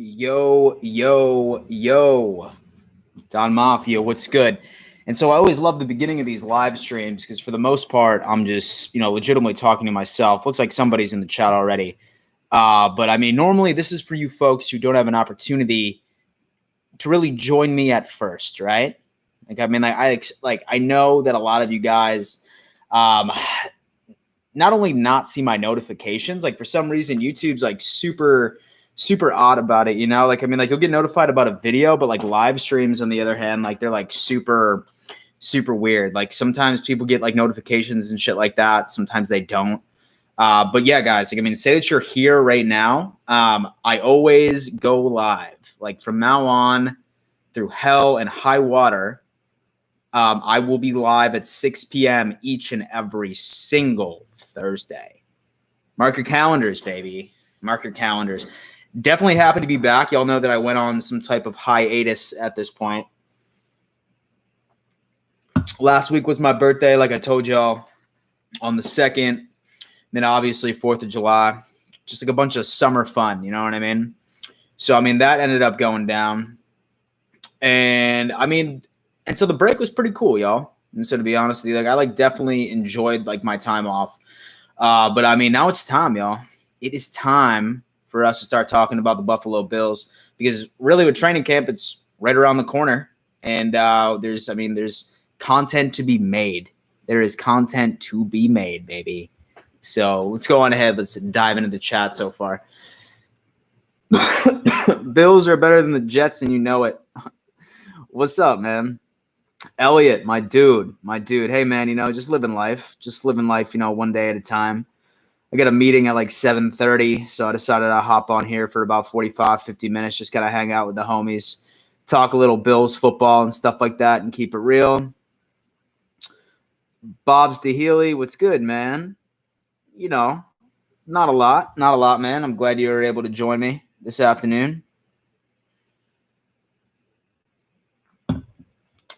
Yo, yo, yo. Don Mafia, what's good? And so I always love the beginning of these live streams because for the most part, I'm just, legitimately talking to myself. Looks like somebody's in the chat already. But I mean, normally this is for you folks who don't have an opportunity to really join me at first, right? I know that a lot of you guys not only not see my notifications, like for some reason YouTube's like super odd about it, you'll get notified about a video, but like live streams on the other hand, like they're like super weird. Like sometimes people get like notifications and shit like that, sometimes they don't. But yeah, guys, say that you're here right now. I always go live, like from now on through hell and high water. I will be live at 6 p.m. each and every single Thursday. Mark your calendars, baby. Mark your calendars. Definitely happy to be back. Y'all know that I went on some type of hiatus at this point. Last week was my birthday, like I told y'all, on the 2nd. Then obviously 4th of July. Just like a bunch of summer fun, you know what I mean? So, that ended up going down. And, so the break was pretty cool, y'all. And so to be honest with you, I definitely enjoyed my time off. But now it's time, y'all. It is time for us to start talking about the Buffalo Bills because really with training camp, it's right around the corner. And there's content to be made. There is content to be made, baby. So let's go on ahead. Let's dive into the chat so far. Bills are better than the Jets, and you know it. What's up, man? Elliot, my dude. Hey, man, just living life. One day at a time. I got a meeting at 7:30, so I decided to hop on here for about 45, 50 minutes, just kind of hang out with the homies, talk a little Bills football and stuff like that, and keep it real. Bob's DeHealy, what's good, man? Not a lot, man. I'm glad you were able to join me this afternoon.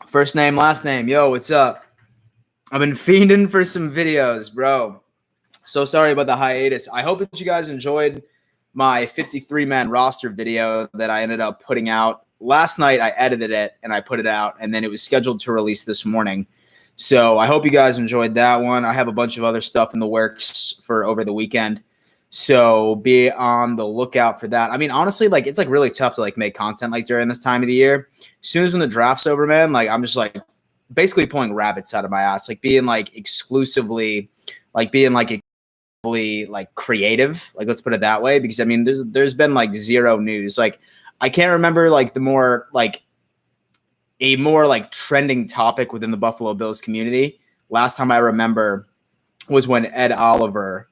First name, last name. Yo, what's up? I've been fiending for some videos, bro. So sorry about the hiatus. I hope that you guys enjoyed my 53-man roster video that I ended up putting out. Last night, I edited it, and I put it out, and then it was scheduled to release this morning. So I hope you guys enjoyed that one. I have a bunch of other stuff in the works for over the weekend. So be on the lookout for that. Honestly, it's really tough to make content during this time of the year. As soon as when the draft's over, man, I'm just basically pulling rabbits out of my ass, being exclusively creative. Let's put it that way, because there's been zero news. I can't remember the more a more trending topic within the Buffalo Bills community. Last time I remember was when Ed Oliver,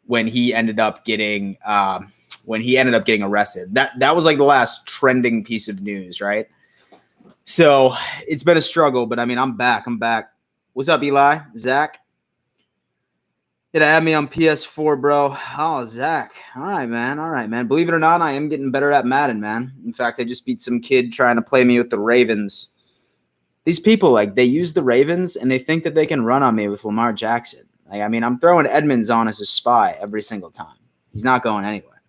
when he ended up getting arrested. That was the last trending piece of news, right? So it's been a struggle, but I'm back. What's up, Eli? Zach? Did add me on PS4, bro? Oh, Zach. All right, man. Believe it or not, I am getting better at Madden, man. In fact, I just beat some kid trying to play me with the Ravens. These people, they use the Ravens, and they think that they can run on me with Lamar Jackson. I'm throwing Edmonds on as a spy every single time. He's not going anywhere.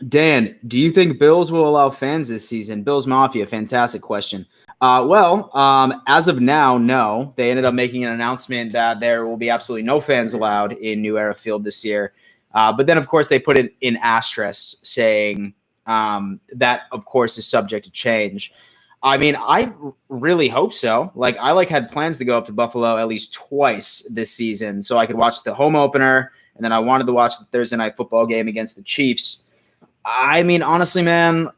Dan, do you think Bills will allow fans this season? Bills Mafia, fantastic question. As of now, no. They ended up making an announcement that there will be absolutely no fans allowed in New Era Field this year. But then, of course, they put it in asterisk saying that, of course, is subject to change. I really hope so. I had plans to go up to Buffalo at least twice this season so I could watch the home opener, and then I wanted to watch the Thursday night football game against the Chiefs. Honestly, man,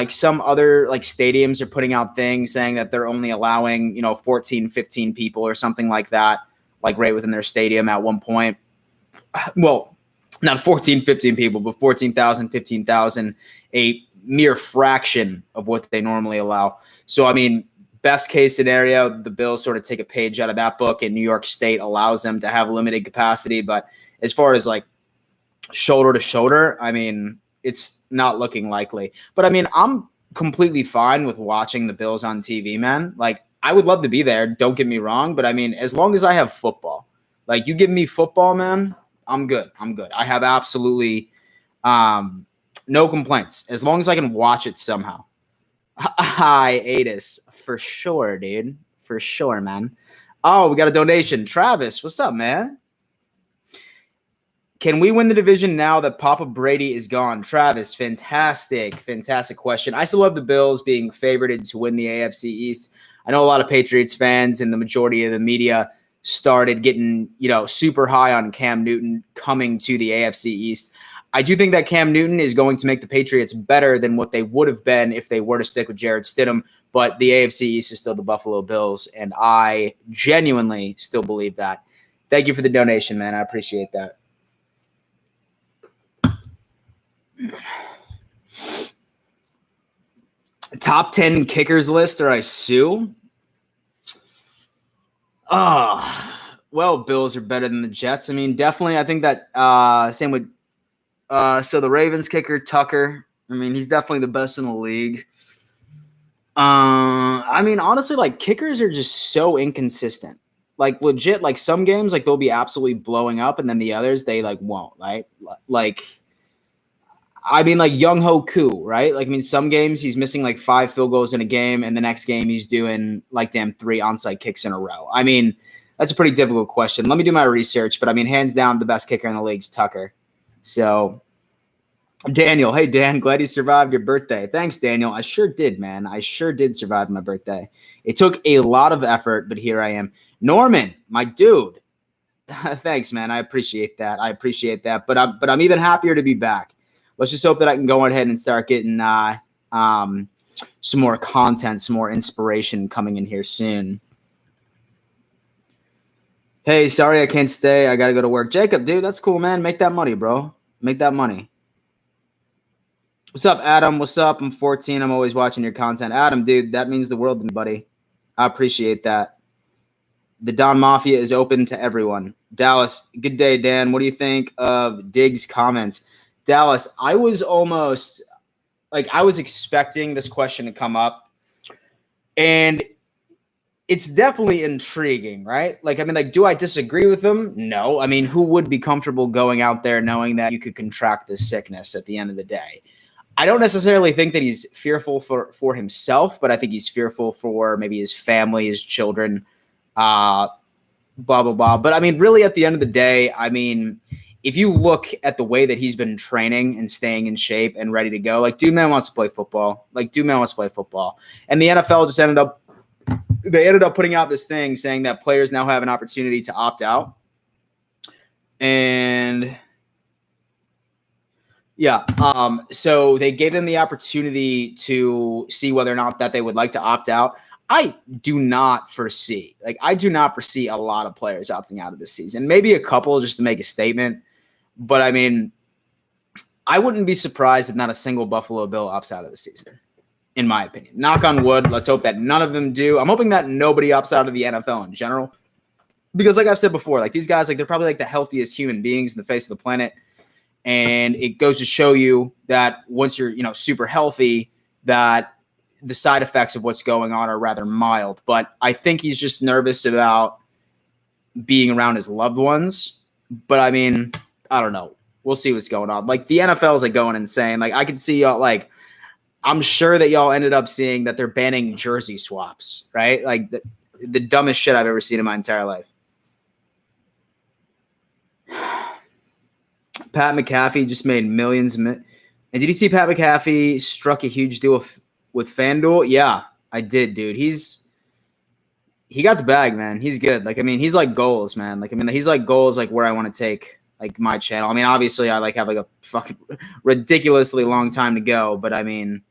some other stadiums are putting out things saying that they're only allowing, 14, 15 people or something like that, right within their stadium at one point. Well, not 14, 15 people, but 14,000, 15,000, a mere fraction of what they normally allow. So, best case scenario, the Bills sort of take a page out of that book, and New York State allows them to have limited capacity. But as far as shoulder to shoulder, it's not looking likely. But I'm completely fine with watching the Bills on TV, man. I would love to be there. Don't get me wrong. But as long as I have football, you give me football, man, I'm good. I have absolutely No complaints. As long as I can watch it somehow. Hiatus. For sure, dude. For sure, man. Oh, we got a donation. Travis, what's up, man? Can we win the division now that Papa Brady is gone? Travis, fantastic question. I still love the Bills being favored to win the AFC East. I know a lot of Patriots fans and the majority of the media started getting, super high on Cam Newton coming to the AFC East. I do think that Cam Newton is going to make the Patriots better than what they would have been if they were to stick with Jarrett Stidham, but the AFC East is still the Buffalo Bills, and I genuinely still believe that. Thank you for the donation, man. I appreciate that. Top 10 kickers list, or I sue? Well, Bills are better than the Jets. I mean, definitely. I think that same with so the Ravens kicker, Tucker. I mean, he's definitely the best in the league. I mean, honestly, like kickers are just so inconsistent. Like legit, like some games, like they'll be absolutely blowing up, and then the others they like won't. Right? Like. I mean, like Young Ho Koo, right? Like, I mean, some games he's missing like 5 field goals in a game, and the next game he's doing like 3 onside kicks in a row. I mean, that's a pretty difficult question. Let me do my research, but I mean, hands down, the best kicker in the league is Tucker. So, Daniel, hey Dan, glad you survived your birthday. Thanks, Daniel. I sure did, man. I sure did survive my birthday. It took a lot of effort, but here I am. Norman, my dude. Thanks, man. I appreciate that. But I'm even happier to be back. Let's just hope that I can go ahead and start getting some more content, some more inspiration coming in here soon. Hey, sorry I can't stay. I got to go to work. Jacob, dude, that's cool, man. Make that money, bro. Make that money. What's up, Adam? What's up? I'm 14. I'm always watching your content. Adam, dude, that means the world to me, buddy. I appreciate that. The Don Mafia is open to everyone. Dallas, good day, Dan. What do you think of Diggs' comments? Dallas, I was expecting this question to come up, and it's definitely intriguing, right? Like, I mean, like, do I disagree with them? No. I mean, who would be comfortable going out there knowing that you could contract this sickness at the end of the day? I don't necessarily think that he's fearful for himself, but I think he's fearful for maybe his family, his children, blah, blah, blah. But I mean, really at the end of the day, I mean, if you look at the way that he's been training and staying in shape and ready to go, like, dude, man wants to play football. And the NFL just ended up putting out this thing saying that players now have an opportunity to opt out. And yeah, so they gave them the opportunity to see whether or not that they would like to opt out. I do not foresee a lot of players opting out of this season. Maybe a couple just to make a statement. But, I mean, I wouldn't be surprised if not a single Buffalo Bill opts out of the season, in my opinion. Knock on wood. Let's hope that none of them do. I'm hoping that nobody opts out of the NFL in general. Because, like I've said before, like these guys, like they're probably like the healthiest human beings in the face of the planet. And it goes to show you that once you're, super healthy, that the side effects of what's going on are rather mild. But I think he's just nervous about being around his loved ones. But, I mean, I don't know. We'll see what's going on. Like, the NFL is, like, going insane. Like, I could see y'all, like, I'm sure that y'all ended up seeing that they're banning jersey swaps, right? Like, the dumbest shit I've ever seen in my entire life. Pat McAfee just made millions. And did you see Pat McAfee struck a huge deal with FanDuel? Yeah, I did, dude. He got the bag, man. He's good. Like, I mean, he's like goals, man. Like, I mean, he's like goals, like where I want to take like my channel. I mean, obviously I like have like a fucking ridiculously long time to go, but I mean,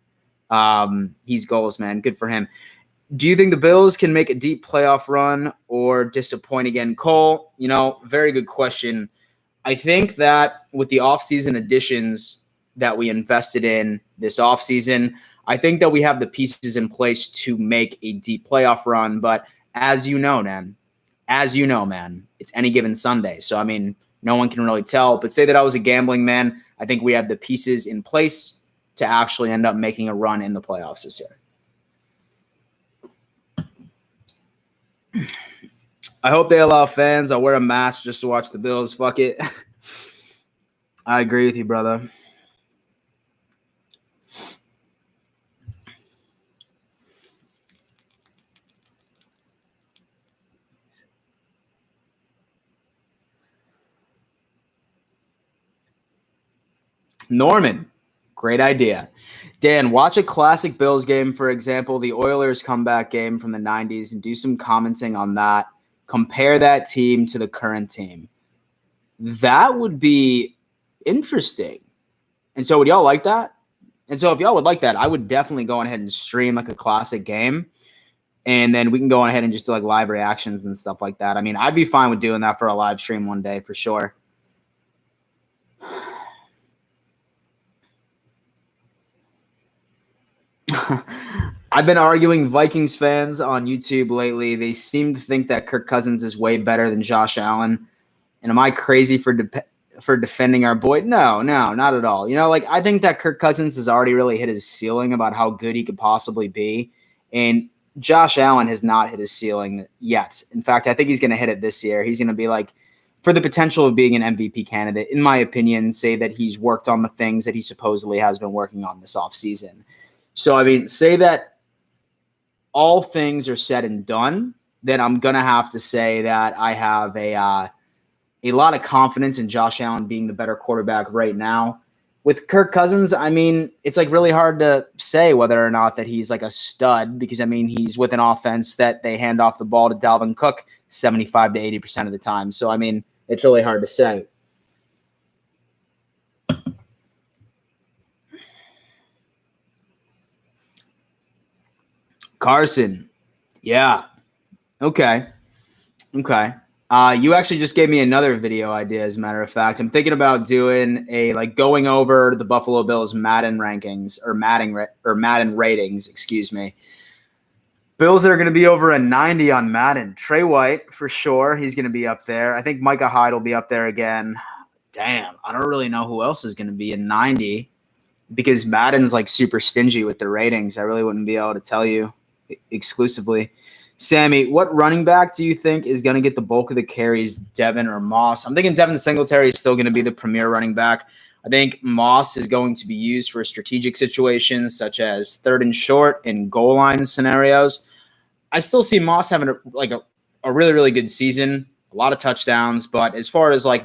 he's goals, man. Good for him. Do you think the Bills can make a deep playoff run or disappoint again? Cole, very good question. I think that with the offseason additions that we invested in this offseason, I think that we have the pieces in place to make a deep playoff run. But as you know, man, it's any given Sunday. So, I mean, no one can really tell. But say that I was a gambling man, I think we have the pieces in place to actually end up making a run in the playoffs this year. I hope they allow fans. I'll wear a mask just to watch the Bills. Fuck it. I agree with you, brother. Norman, great idea. Dan, watch a classic Bills game, for example, the Oilers comeback game from the 90s, and do some commenting on that. Compare that team to the current team. That would be interesting. And so would y'all like that? And so if y'all would like that, I would definitely go ahead and stream like a classic game. And then we can go ahead and just do like live reactions and stuff like that. I mean, I'd be fine with doing that for a live stream one day for sure. I've been arguing Vikings fans on YouTube lately. They seem to think that Kirk Cousins is way better than Josh Allen. And am I crazy for defending our boy? No, not at all. You know, like I think that Kirk Cousins has already really hit his ceiling about how good he could possibly be. And Josh Allen has not hit his ceiling yet. In fact, I think he's going to hit it this year. He's going to be like, for the potential of being an MVP candidate, in my opinion, say that he's worked on the things that he supposedly has been working on this offseason. So, I mean, say that all things are said and done, then I'm going to have to say that I have a lot of confidence in Josh Allen being the better quarterback right now. With Kirk Cousins, I mean, it's like really hard to say whether or not that he's like a stud because, I mean, he's with an offense that they hand off the ball to Dalvin Cook 75 to 80% of the time. So, I mean, it's really hard to say. Carson. Yeah. Okay. You actually just gave me another video idea, as a matter of fact. I'm thinking about doing going over the Buffalo Bills Madden rankings or Madden ratings, excuse me. Bills are going to be over a 90 on Madden. Trey White, for sure. He's going to be up there. I think Micah Hyde will be up there again. Damn, I don't really know who else is going to be in 90 because Madden's like super stingy with the ratings. I really wouldn't be able to tell you exclusively. Sammy, what running back do you think is going to get the bulk of the carries, Devin or Moss? I'm thinking Devin Singletary is still going to be the premier running back. I think Moss is going to be used for strategic situations such as third and short and goal line scenarios. I still see Moss having a really, really good season, a lot of touchdowns. But as far as like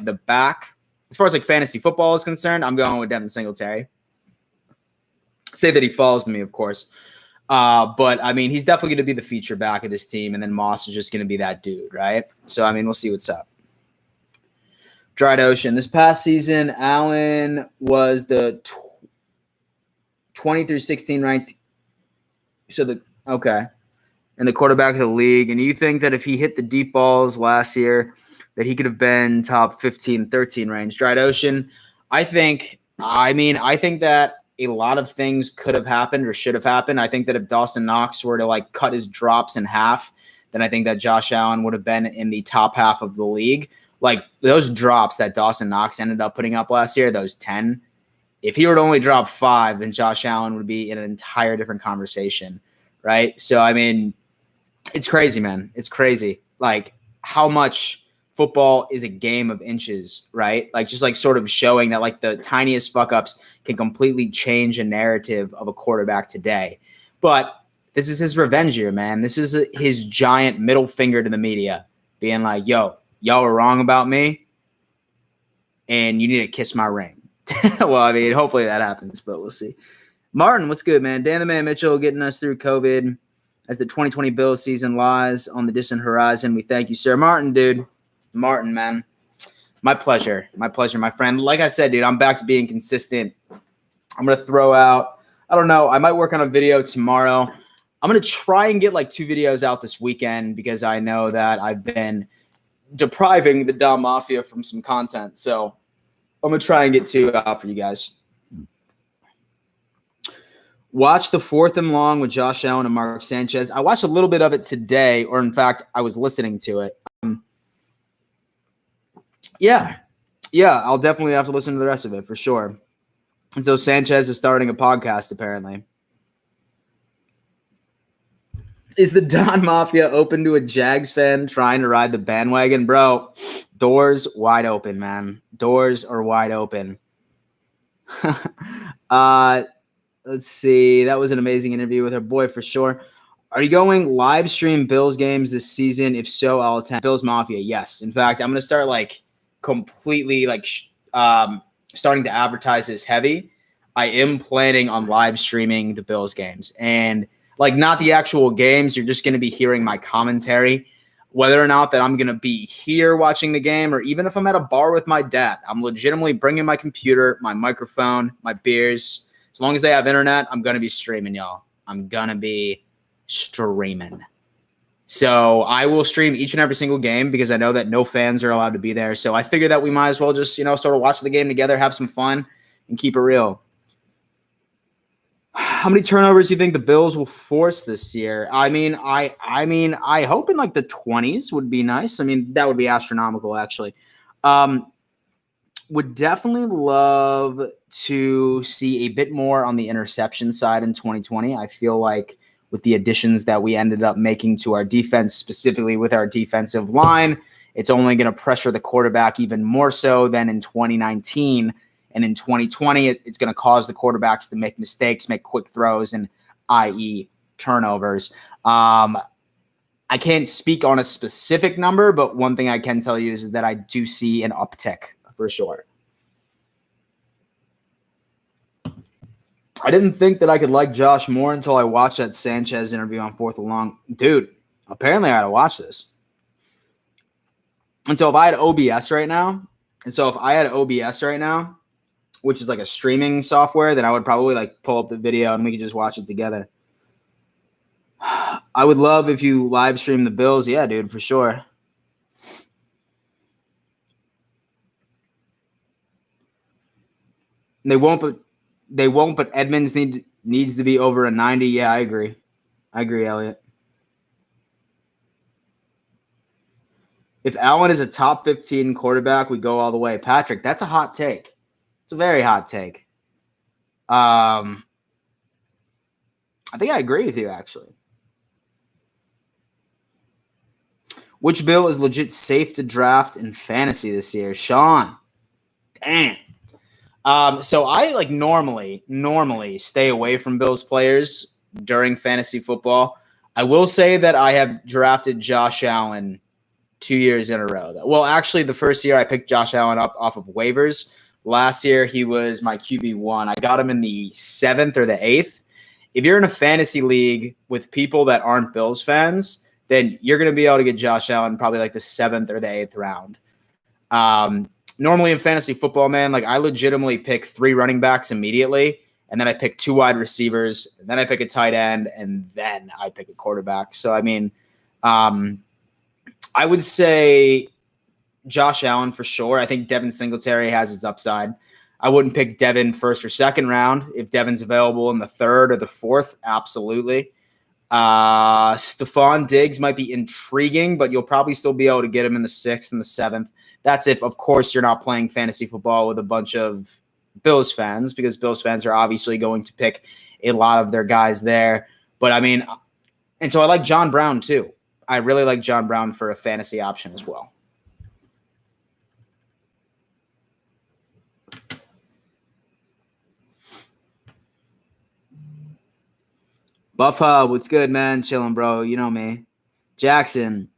fantasy football is concerned, I'm going with Devin Singletary. Say that he falls to me, of course. But I mean, he's definitely going to be the feature back of this team, and then Moss is just going to be that dude, right? So I mean, we'll see what's up. Dried Ocean. This past season, Allen was the 20 through 16 ranked. And the quarterback of the league. And you think that if he hit the deep balls last year, that he could have been top 15, 13 range? Dried Ocean. I think that a lot of things could have happened or should have happened. I think that if Dawson Knox were to like cut his drops in half, then I think that Josh Allen would have been in the top half of the league. Like those drops that Dawson Knox ended up putting up last year, those 10, if he were to only drop 5, then Josh Allen would be in an entire different conversation, right? So, I mean, it's crazy, man. It's crazy. Like how much football is a game of inches, right? Like just like sort of showing that like the tiniest fuck ups can completely change a narrative of a quarterback today. But this is his revenge year, man. This is his giant middle finger to the media being like, yo, y'all were wrong about me and you need to kiss my ring. Well, I mean, hopefully that happens, but we'll see. Martin, what's good, man? Dan the Man Mitchell getting us through COVID as the 2020 Bills season lies on the distant horizon. We thank you, sir. Martin, dude. Martin, man. My pleasure. My pleasure, my friend. Like I said, dude, I'm back to being consistent. I'm going to throw out, I don't know, I might work on a video tomorrow. I'm going to try and get like 2 videos out this weekend because I know that I've been depriving the Dom Mafia from some content. So I'm going to try and get 2 out for you guys. Watch the 4th and Long with Josh Allen and Mark Sanchez. I watched a little bit of it today, or in fact, I was listening to it. Yeah, I'll definitely have to listen to the rest of it for sure. And so Sanchez is starting a podcast, apparently. Is the Don Mafia open to a Jags fan trying to ride the bandwagon? Bro, doors wide open, man. Doors are wide open. Let's see. That was an amazing interview with our boy for sure. Are you going live stream Bills games this season? If so, I'll attend. Bills Mafia, yes. In fact, I'm going to start like completely like starting to advertise this heavy, I am planning on live streaming the Bills games. And like not the actual games, you're just going to be hearing my commentary. Whether or not that I'm going to be here watching the game, or even if I'm at a bar with my dad, I'm legitimately bringing my computer, my microphone, my beers. As long as they have internet, I'm going to be streaming, y'all. I'm going to be streaming. So I will stream each and every single game because I know that no fans are allowed to be there. So I figured that we might as well just, sort of watch the game together, have some fun, and keep it real. How many turnovers do you think the Bills will force this year? I mean, I hope in like the 20s would be nice. I mean, that would be astronomical, actually. Would definitely love to see a bit more on the interception side in 2020. I feel like with the additions that we ended up making to our defense, specifically with our defensive line, it's only going to pressure the quarterback even more so than in 2019. And in 2020, it's going to cause the quarterbacks to make mistakes, make quick throws, and i.e. turnovers. I can't speak on a specific number, but one thing I can tell you is that I do see an uptick for sure. I didn't think that I could like Josh more until I watched that Sanchez interview on 4th and Long. Dude, apparently I had to watch this. And so if I had OBS right now, which is like a streaming software, then I would probably like pull up the video and we could just watch it together. I would love if you live stream the Bills. Yeah, dude, for sure. They won't, but Edmonds needs to be over a 90. Yeah, I agree, Elliot. If Allen is a top 15 quarterback, we go all the way. Patrick, that's a hot take. It's a very hot take. I think I agree with you, actually. Which Bill is legit safe to draft in fantasy this year? Sean. Damn. So I like normally stay away from Bills players during fantasy football. I will say that I have drafted Josh Allen 2 years in a row. Well, actually, the first year I picked Josh Allen up off of waivers. Last year, he was my QB1. I got him in the 7th or the 8th. If you're in a fantasy league with people that aren't Bills fans, then you're going to be able to get Josh Allen probably like the 7th or the 8th round. Normally in fantasy football, man, like I legitimately pick 3 running backs immediately, and then I pick 2 wide receivers, and then I pick a tight end, and then I pick a quarterback. So, I mean, I would say Josh Allen for sure. I think Devin Singletary has his upside. I wouldn't pick Devin 1st or 2nd round. If Devin's available in the 3rd or the 4th, absolutely. Stephon Diggs might be intriguing, but you'll probably still be able to get him in the 6th and the 7th. That's if, of course, you're not playing fantasy football with a bunch of Bills fans, because Bills fans are obviously going to pick a lot of their guys there. But, I mean, and so I like John Brown too. I really like John Brown for a fantasy option as well. Buffa, what's good, man? Chilling, bro. You know me. Jackson,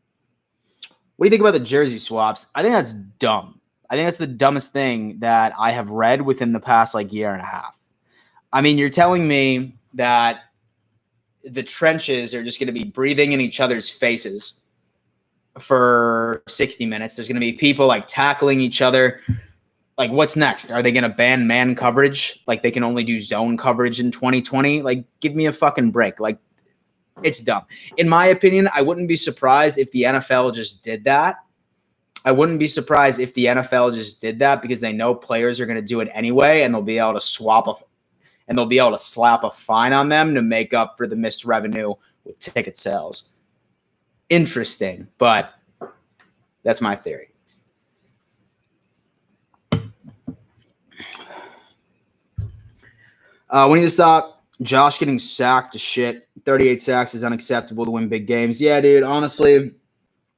what do you think about the jersey swaps? I think that's dumb. I think that's the dumbest thing that I have read within the past like year and a half. I mean, you're telling me that the trenches are just going to be breathing in each other's faces for 60 minutes. There's going to be people like tackling each other. Like, what's next? Are they going to ban man coverage? Like, they can only do zone coverage in 2020? Like, give me a fucking break. Like, it's dumb. In my opinion, I wouldn't be surprised if the NFL just did that. I wouldn't be surprised if the NFL just did that because they know players are going to do it anyway, and they'll be able to slap a fine on them to make up for the missed revenue with ticket sales. Interesting, but that's my theory. We need to stop Josh getting sacked to shit. 38 sacks is unacceptable to win big games. Yeah, dude, honestly,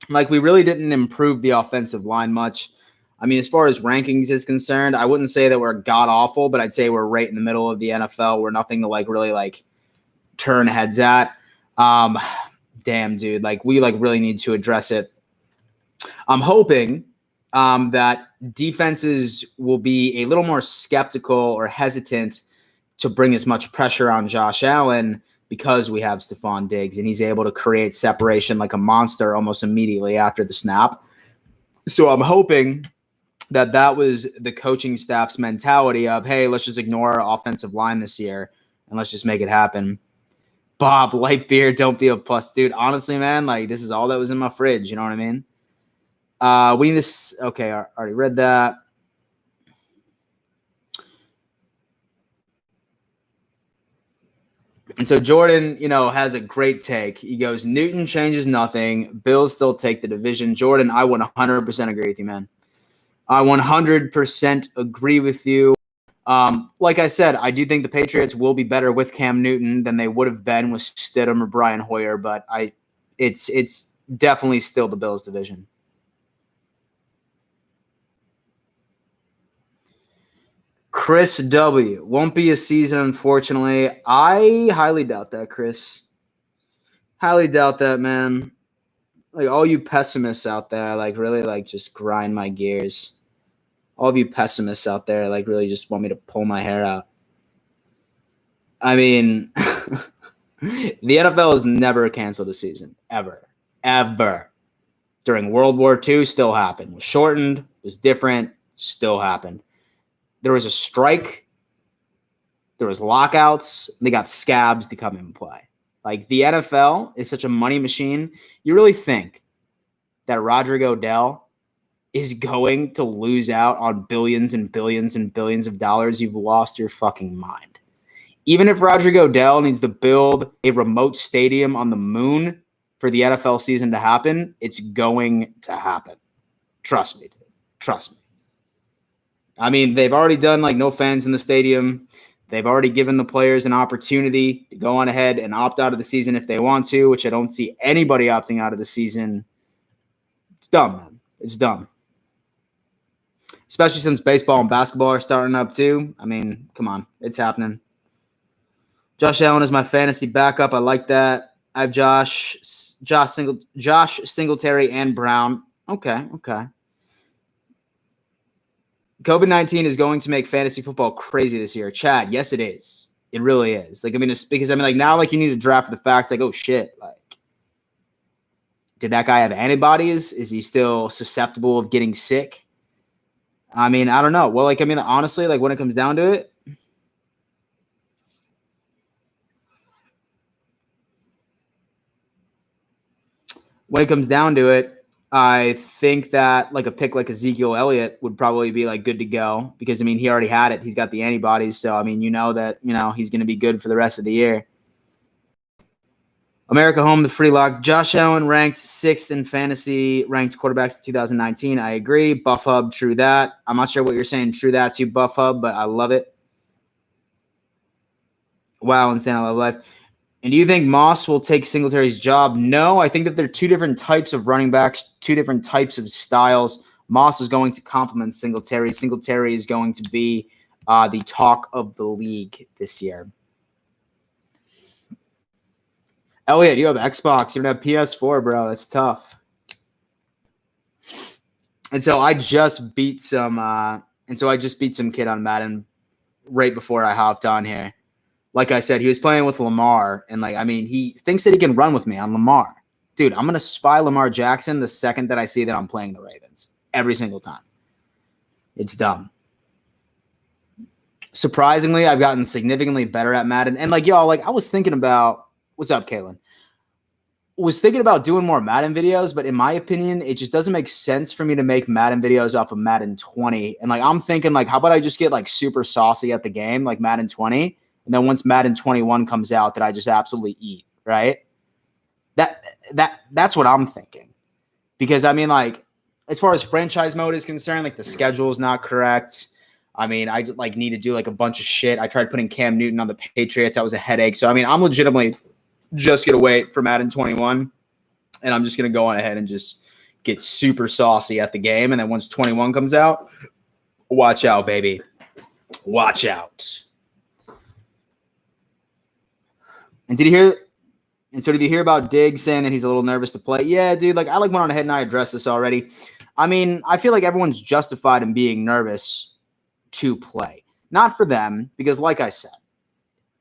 like we really didn't improve the offensive line much. I mean, as far as rankings is concerned, I wouldn't say that we're god-awful, but I'd say we're right in the middle of the NFL. We're nothing to like really like turn heads at. Damn, dude, like we like really need to address it. I'm hoping that defenses will be a little more skeptical or hesitant to bring as much pressure on Josh Allen because we have Stephon Diggs, and he's able to create separation like a monster almost immediately after the snap. So I'm hoping that was the coaching staff's mentality of, hey, let's just ignore our offensive line this year and let's just make it happen. Bob, light beer, don't be a puss. Dude, honestly, man, like this is all that was in my fridge. You know what I mean? We need this. Okay, I already read that. And so Jordan, has a great take. He goes, Newton changes nothing. Bills still take the division. Jordan, I 100% agree with you, man. I 100% agree with you. Like I said, I do think the Patriots will be better with Cam Newton than they would have been with Stidham or Brian Hoyer, but it's definitely still the Bills division. Chris W. Won't be a season, unfortunately. I highly doubt that, Chris. Highly doubt that, man. Like all you pessimists out there, like really like just grind my gears. All of you pessimists out there, like really just want me to pull my hair out. I mean, the NFL has never canceled a season, ever. During World War II, still happened. Was shortened, was different, still happened. There was a strike. There was lockouts. They got scabs to come in play. Like the NFL is such a money machine. You really think that Roger Goodell is going to lose out on billions and billions and billions of dollars? You've lost your fucking mind. Even if Roger Goodell needs to build a remote stadium on the moon for the NFL season to happen, it's going to happen. Trust me, dude. Trust me. I mean, they've already done like no fans in the stadium. They've already given the players an opportunity to go on ahead and opt out of the season if they want to, which I don't see anybody opting out of the season. It's dumb, man. It's dumb. Especially since baseball and basketball are starting up too. I mean, come on. It's happening. Josh Allen is my fantasy backup. I like that. I have Josh Singletary, and Brown. Okay. COVID-19 is going to make fantasy football crazy this year. Chad, yes, it is. It really is. Like, I mean, it's because like now, like you need to draft the fact, like, oh shit, like, did that guy have antibodies? Is he still susceptible of getting sick? I mean, I don't know. Well, like, I mean, honestly, like when it comes down to it, I think that like a pick like Ezekiel Elliott would probably be like good to go because I mean he already had it. He's got the antibodies, so I mean that he's going to be good for the rest of the year. America Home, the free lock. Josh Allen ranked 6th in fantasy ranked quarterbacks in 2019. I agree. Buff Hub, true that. I'm not sure what you're saying. True that to Buff Hub, but I love it. Wow, insane. I love life. And do you think Moss will take Singletary's job? No, I think that they're two different types of running backs, two different types of styles. Moss is going to complement Singletary. Singletary is going to be the talk of the league this year. Elliot, you have Xbox. You don't have PS4, bro. That's tough. And so I just beat some kid on Madden right before I hopped on here. Like I said, he was playing with Lamar, and like I mean, he thinks that he can run with me on Lamar. Dude, I'm gonna spy Lamar Jackson the second that I see that I'm playing the Ravens every single time. It's dumb. Surprisingly, I've gotten significantly better at Madden, and like y'all, like I was thinking about what's up, Kaylin. Was thinking about doing more Madden videos, but in my opinion, it just doesn't make sense for me to make Madden videos off of Madden 20. And like I'm thinking, like, how about I just get like super saucy at the game, like Madden 20? And then once Madden 21 comes out, that I just absolutely eat, right? That's what I'm thinking. Because I mean, like, as far as franchise mode is concerned, like the schedule is not correct. I mean, I like need to do like a bunch of shit. I tried putting Cam Newton on the Patriots. That was a headache. So I mean, I'm legitimately just gonna wait for Madden 21, and I'm just gonna go on ahead and just get super saucy at the game. And then once 21 comes out, watch out, baby. Watch out. And did you hear about Diggs saying that he's a little nervous to play? Yeah, dude, like I like went on ahead and I addressed this already. I mean, I feel like everyone's justified in being nervous to play. Not for them, because like I said,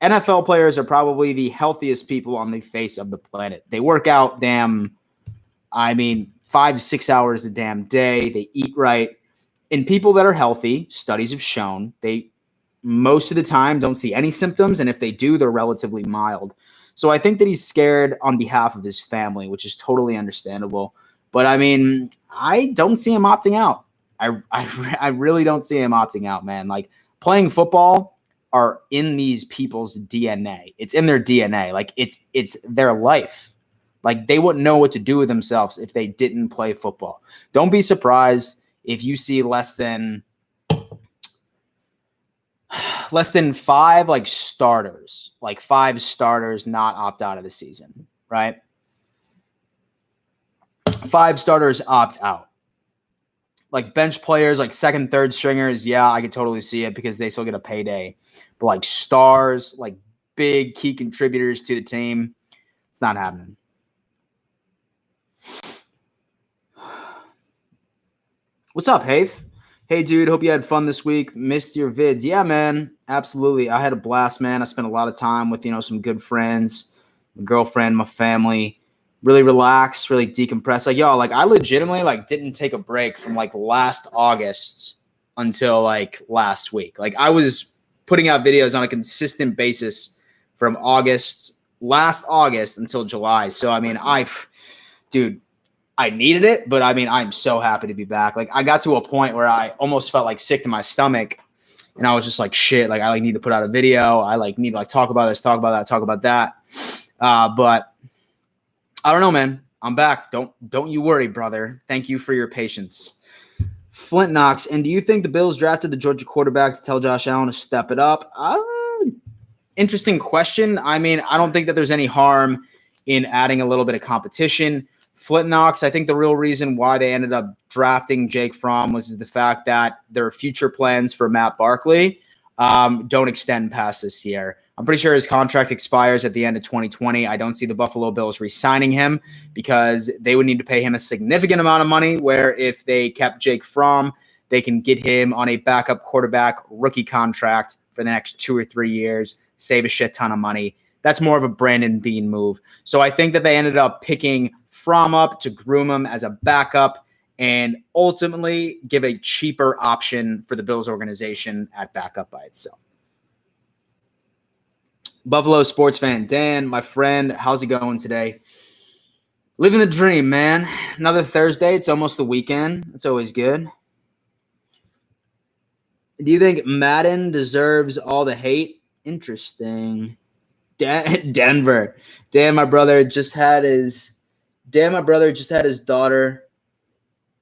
NFL players are probably the healthiest people on the face of the planet. They work out 5-6 hours a damn day. They eat right. And people that are healthy, studies have shown, they most of the time don't see any symptoms. And if they do, they're relatively mild. So I think that he's scared on behalf of his family, which is totally understandable. But I mean, I don't see him opting out. I really don't see him opting out, man. Like, playing football are in these people's DNA. It's in their DNA. Like, it's their life. Like, they wouldn't know what to do with themselves if they didn't play football. Don't be surprised if you see less than 5 5 starters not opt out of the season, right? 5 starters opt out. Like, bench players, like second, third stringers, yeah, I could totally see it because they still get a payday. But like stars, like big key contributors to the team, it's not happening. What's up, Hafe? Hey, dude, hope you had fun this week. Missed your vids. Yeah, man, absolutely. I had a blast, man. I spent a lot of time with, some good friends, my girlfriend, my family. Really relaxed, really decompressed. Like, yo, like I legitimately didn't take a break from last August until last week. Like, I was putting out videos on a consistent basis from last August until July. So, I mean, I needed it, but I mean, I'm so happy to be back. Like, I got to a point where I almost felt sick to my stomach, and I was just like, shit, I need to put out a video. I need to talk about this, talk about that, talk about that. But I don't know, man. I'm back. Don't you worry, brother. Thank you for your patience. Flint Knox, and do you think the Bills drafted the Georgia quarterback to tell Josh Allen to step it up? Interesting question. I mean, I don't think that there's any harm in adding a little bit of competition. Flint Knox, I think the real reason why they ended up drafting Jake Fromm was the fact that their future plans for Matt Barkley don't extend past this year. I'm pretty sure his contract expires at the end of 2020. I don't see the Buffalo Bills re-signing him because they would need to pay him a significant amount of money, where if they kept Jake Fromm, they can get him on a backup quarterback rookie contract for the next 2 or 3 years, save a shit ton of money. That's more of a Brandon Beane move. So I think that they ended up picking Fromm up to groom him as a backup and ultimately give a cheaper option for the Bills organization at backup by itself. Buffalo sports fan Dan, my friend, how's it going today? Living the dream, man. Another Thursday. It's almost the weekend. It's always good. Do you think Madden deserves all the hate? Interesting. Denver. Dan, my brother just had his daughter.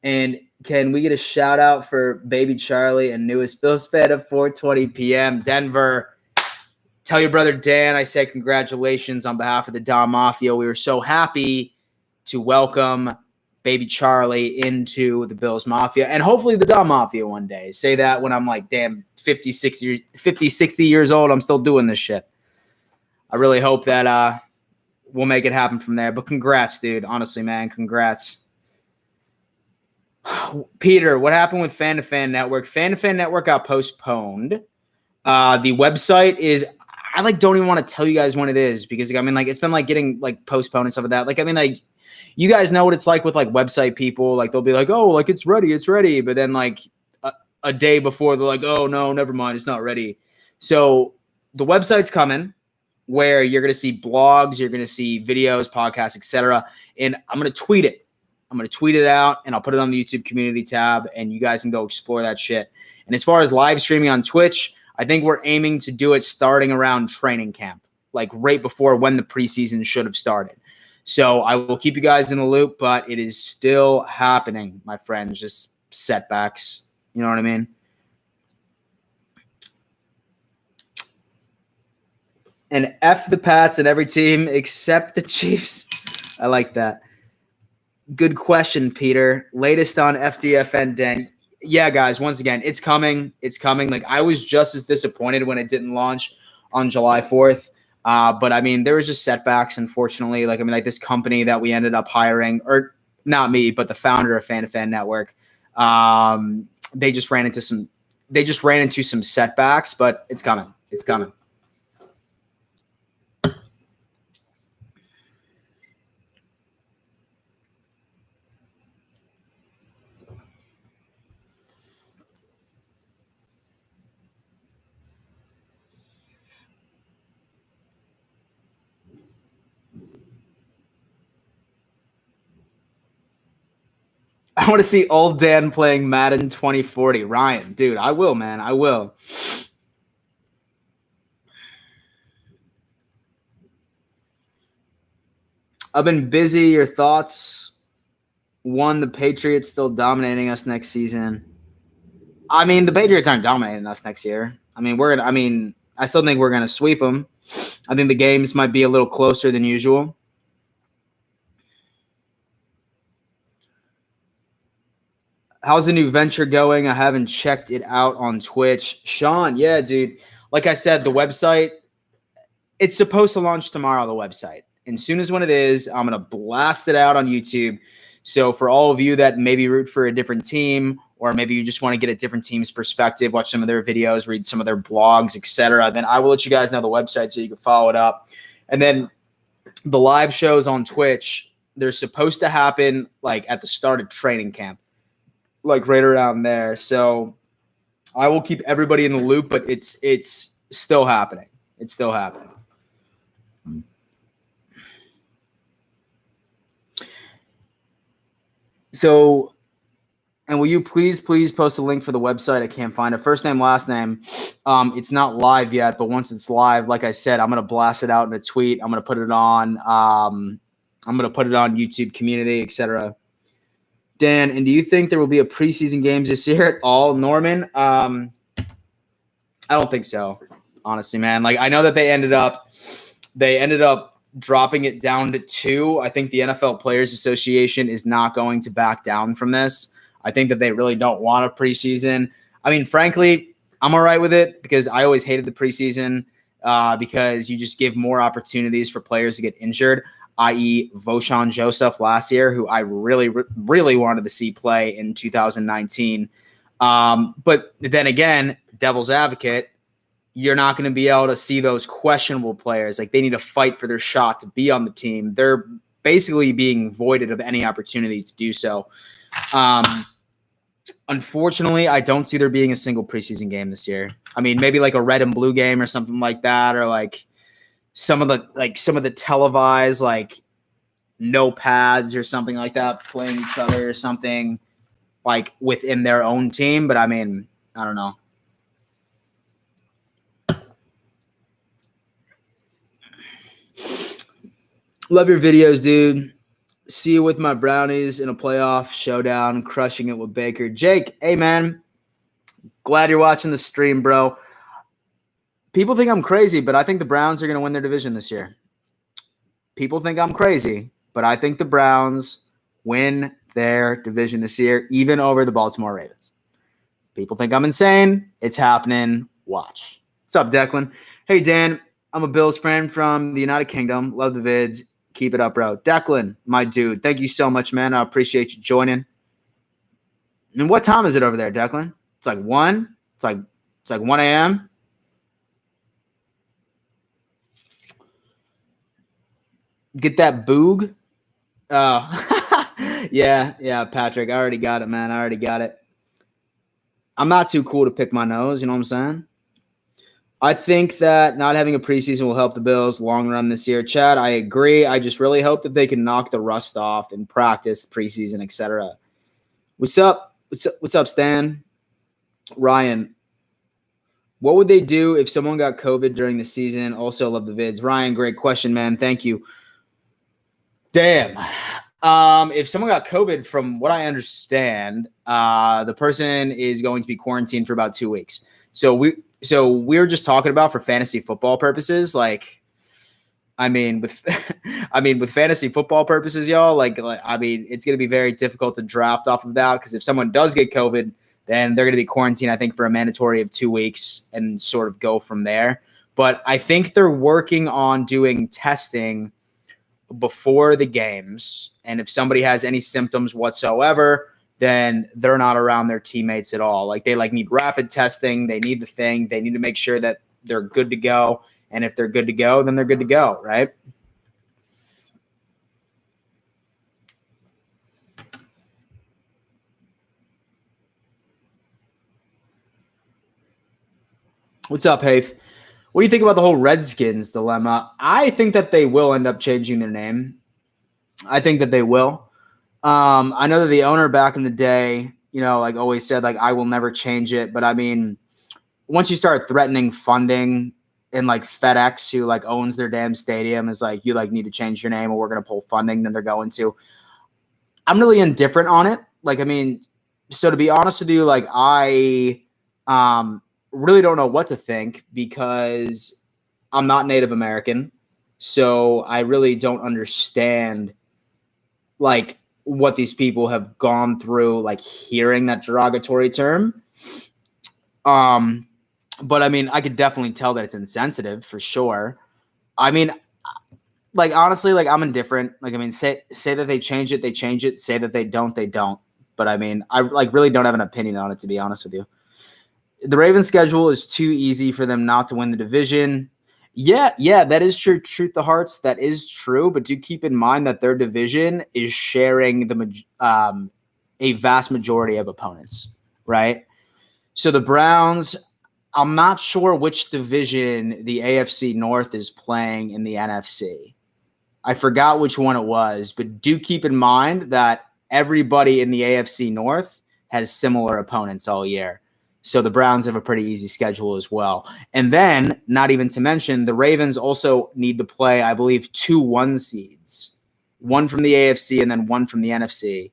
And can we get a shout out for baby Charlie and newest Bills fan at 4:20 p.m. Denver? Tell your brother Dan I said congratulations on behalf of the Don Mafia. We were so happy to welcome baby Charlie into the Bills Mafia and hopefully the Don Mafia one day. Say that when I'm 50, 60 years old, I'm still doing this shit. I really hope that we'll make it happen from there. But congrats, dude. Honestly, man, congrats. Peter, what happened with Fan to Fan Network? Fan to Fan Network got postponed. The website is, I don't even want to tell you guys when it is because it's been getting postponed and stuff like that. You guys know what it's like with website people. They'll be oh, it's ready. But then a day before they're oh no, never mind, it's not ready. So the website's coming where you're going to see blogs, you're going to see videos, podcasts, etc. And I'm going to tweet it. I'm going to tweet it out and I'll put it on the YouTube community tab and you guys can go explore that shit. And as far as live streaming on Twitch, I think we're aiming to do it starting around training camp, right before when the preseason should have started. So I will keep you guys in the loop, but it is still happening, my friends. Just setbacks. You know what I mean? And F the Pats and every team except the Chiefs. I like that. Good question, Peter. Latest on FDFN Den. Yeah, guys, once again, it's coming. It's coming. I was just as disappointed when it didn't launch on July 4th. But there was just setbacks, unfortunately. This company that we ended up hiring, or not me, but the founder of Fan to Fan Network, They just ran into some setbacks, but it's coming. It's coming. I want to see old Dan playing Madden 2040. Ryan, dude, I will, man. I will. I've been busy. Your thoughts? One, the Patriots still dominating us next season. I mean, the Patriots aren't dominating us next year. I mean, I still think we're gonna sweep them. I think the games might be a little closer than usual. How's the new venture going? I haven't checked it out on Twitch. Sean, yeah, dude. Like I said, the website, it's supposed to launch tomorrow, the website. And soon as when it is, I'm going to blast it out on YouTube. So for all of you that maybe root for a different team, or maybe you just want to get a different team's perspective, watch some of their videos, read some of their blogs, etc., then I will let you guys know the website so you can follow it up. And then the live shows on Twitch, they're supposed to happen like at the start of training camp, like right around there. So I will keep everybody in the loop, but it's still happening. It's still happening. So, and will you please post a link for the website? I can't find it. First name, last name. It's not live yet, but once it's live, like I said, I'm going to blast it out in a tweet. I'm going to put it on, YouTube community, etc. Dan, and do you think there will be a preseason games this year at all, Norman? I don't think so, honestly, man. Like, I know that they ended up dropping it down to 2. I think the NFL Players Association is not going to back down from this. I think that they really don't want a preseason. I mean, frankly, I'm all right with it because I always hated the preseason because you just give more opportunities for players to get injured, i.e. Voshon Joseph last year, who I really, really wanted to see play in 2019. But then again, devil's advocate, you're not going to be able to see those questionable players. Like, they need to fight for their shot to be on the team. They're basically being voided of any opportunity to do so. Unfortunately, I don't see there being a single preseason game this year. I mean, maybe like a red and blue game or something like that, or like some of the televised, like, no pads or something like that, playing each other or something like within their own team. But I mean, I don't know. Love your videos, dude. See you with my Brownies in a playoff showdown, crushing it with Baker. Jake, hey, man. Glad you're watching the stream, bro. People think I'm crazy, but I think the Browns are going to win their division this year. People think I'm crazy, but I think the Browns win their division this year, even over the Baltimore Ravens. People think I'm insane. It's happening. Watch. What's up, Declan? Hey, Dan. I'm a Bills fan from the United Kingdom. Love the vids. Keep it up, bro. Declan, my dude, thank you so much, man. I appreciate you joining. And what time is it over there, Declan? It's like 1? It's like 1 a.m.? Get that boog? Oh. yeah, Patrick. I already got it, man. I already got it. I'm not too cool to pick my nose, you know what I'm saying? I think that not having a preseason will help the Bills long run this year. Chad, I agree. I just really hope that they can knock the rust off and practice the preseason, etc. What's up? What's up, Stan? Ryan, what would they do if someone got COVID during the season? Also love the vids. Ryan, great question, man. Thank you. Damn. If someone got COVID, from what I understand, the person is going to be quarantined for about 2 weeks. So we're just talking about for fantasy football purposes, like, with fantasy football purposes, y'all, it's going to be very difficult to draft off of that, because if someone does get COVID, then they're going to be quarantined, I think, for a mandatory of 2 weeks and sort of go from there. But I think they're working on doing testing before the games. And if somebody has any symptoms whatsoever, then they're not around their teammates at all. Like they need rapid testing. They need the thing. They need to make sure that they're good to go. And if they're good to go, then they're good to go, right? What's up, Hafe? What do you think about the whole Redskins dilemma? I think that they will end up changing their name. I think that they will. I know that the owner back in the day, always said, I will never change it. But I mean, once you start threatening funding and FedEx, who owns their damn stadium, is you need to change your name or we're going to pull funding, then they're going to. I'm really indifferent on it. So to be honest with you, I really don't know what to think because I'm not Native American. So I really don't understand what these people have gone through, hearing that derogatory term. But I mean, I could definitely tell that it's insensitive for sure. I mean, honestly, I'm indifferent. Say that they change it, they change it. Say that they don't, they don't. But I mean, I really don't have an opinion on it, to be honest with you. The Ravens' schedule is too easy for them not to win the division. Yeah, that is true. Truth to hearts, that is true. But do keep in mind that their division is sharing a vast majority of opponents, right? So the Browns, I'm not sure which division the AFC North is playing in the NFC. I forgot which one it was, but do keep in mind that everybody in the AFC North has similar opponents all year. So the Browns have a pretty easy schedule as well. And then, not even to mention, the Ravens also need to play, I believe, 2 1 seeds. One from the AFC and then one from the NFC.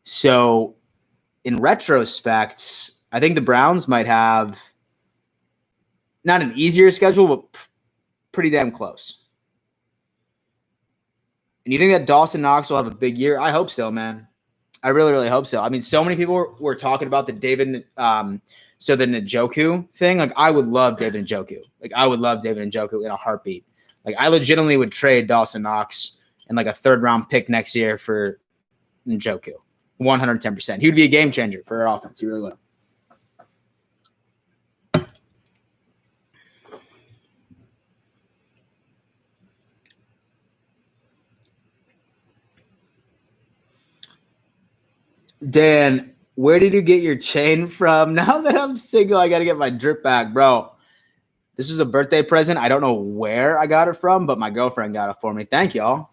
So in retrospect, I think the Browns might have not an easier schedule, but pretty damn close. And you think that Dawson Knox will have a big year? I hope so, man. I really, really hope so. I mean, so many people were talking about the the Njoku thing. I would love David Njoku. I would love David Njoku in a heartbeat. I legitimately would trade Dawson Knox and a 3rd-round pick next year for Njoku. 110%. He would be a game changer for our offense. He really would. Dan, where did you get your chain from? Now that I'm single, I got to get my drip back, bro. This was a birthday present. I don't know where I got it from, but my girlfriend got it for me. Thank y'all.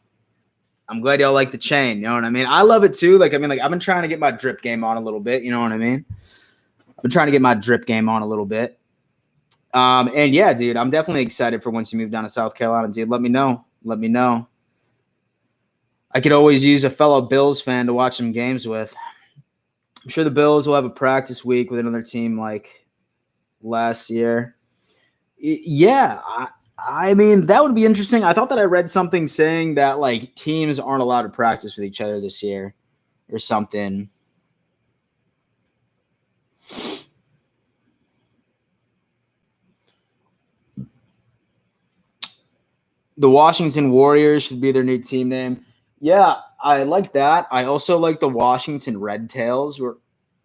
I'm glad y'all like the chain. You know what I mean? I love it too. I've been trying to get my drip game on a little bit. You know what I mean? I've been trying to get my drip game on a little bit. And yeah, dude, I'm definitely excited for once you move down to South Carolina, dude. Let me know. I could always use a fellow Bills fan to watch some games with. I'm sure the Bills will have a practice week with another team like last year. Yeah, I mean, that would be interesting. I thought that I read something saying that teams aren't allowed to practice with each other this year or something. The Washington Warriors should be their new team name. Yeah, I like that. I also like the Washington Red Tails.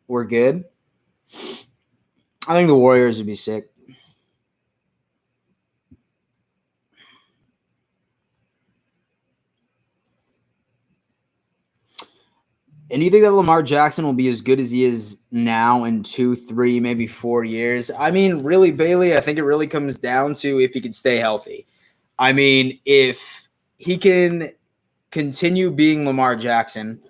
We're good. I think the Warriors would be sick. And do you think that Lamar Jackson will be as good as he is now in 2, 3, maybe 4 years? I mean, really, Bailey, I think it really comes down to if he can stay healthy. I mean, if he can continue being Lamar Jackson,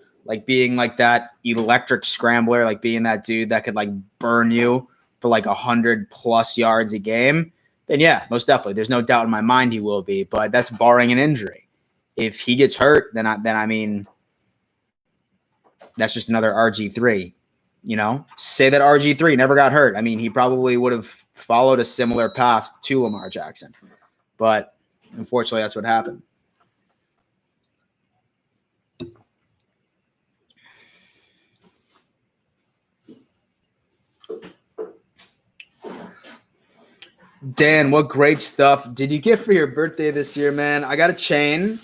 being that electric scrambler, being that dude that could burn you for 100+ yards a game, then yeah, most definitely. There's no doubt in my mind he will be, but that's barring an injury. If he gets hurt, then I mean, that's just another RG3, Say that RG3 never got hurt. I mean, he probably would have followed a similar path to Lamar Jackson. But unfortunately, that's what happened. Dan, what great stuff did you get for your birthday this year, man? I got a chain,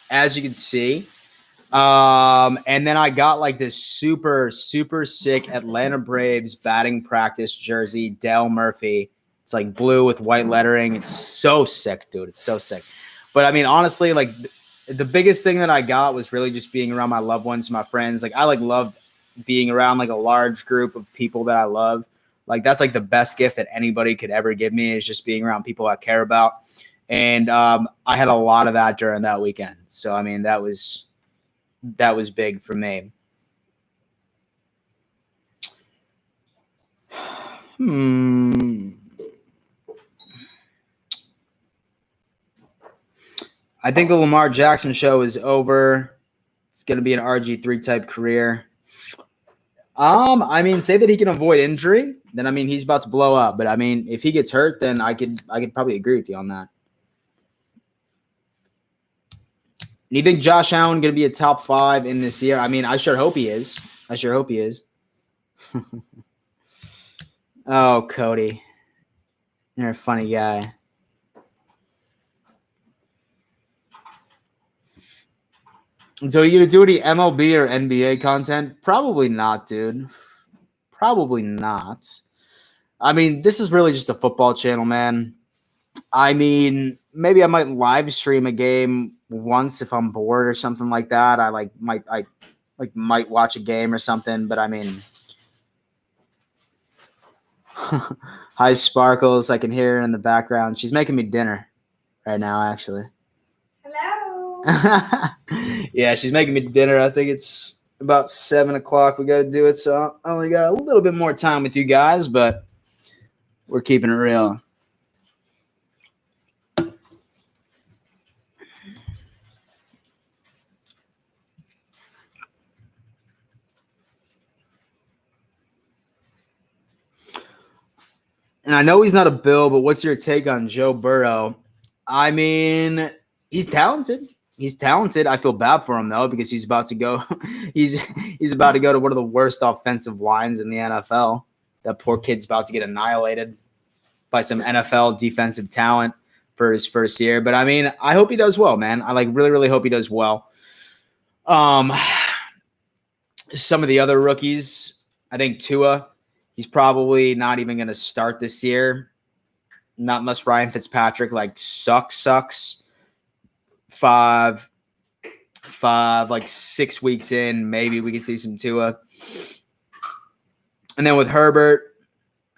as you can see. And then I got like this super, super sick Atlanta Braves batting practice jersey, Dale Murphy. It's like blue with white lettering. It's so sick, dude. It's so sick. But I mean, honestly, like the biggest thing that I got was really just being around my loved ones, my friends. Like I like love being around like a large group of people that I love. Like that's like the best gift that anybody could ever give me is just being around people I care about. And I had a lot of that during that weekend. So I mean, that was big for me. I think the Lamar Jackson show is over. It's going to be an RG3 type career. I mean, say that he can avoid injury, then I mean he's about to blow up. But I mean, if he gets hurt, then I could probably agree with you on that. Do you think Josh Allen going to be a top 5 in this year? I mean, I sure hope he is. Oh, Cody, you're a funny guy. So are you going to do any MLB or NBA content? Probably not, dude. Probably not. I mean, this is really just a football channel, man. I mean, maybe I might live stream a game once if I'm bored or something like that. I might watch a game or something, but I mean, hi Sparkles, I can hear her in the background. She's making me dinner right now, actually. Hello. Yeah, she's making me dinner. I think it's about 7 o'clock. We got to do it, so I only got a little bit more time with you guys, but we're keeping it real. And I know he's not a Bill, but what's your take on Joe Burrow? I mean, he's talented. He's talented. I feel bad for him though because he's about to go. he's about to go to one of the worst offensive lines in the NFL. That poor kid's about to get annihilated by some NFL defensive talent for his first year. But I mean, I hope he does well, man. I really hope he does well. Some of the other rookies, I think Tua. He's probably not even going to start this year, not unless Ryan Fitzpatrick like sucks. 6 weeks in, maybe we can see some Tua. And then with Herbert,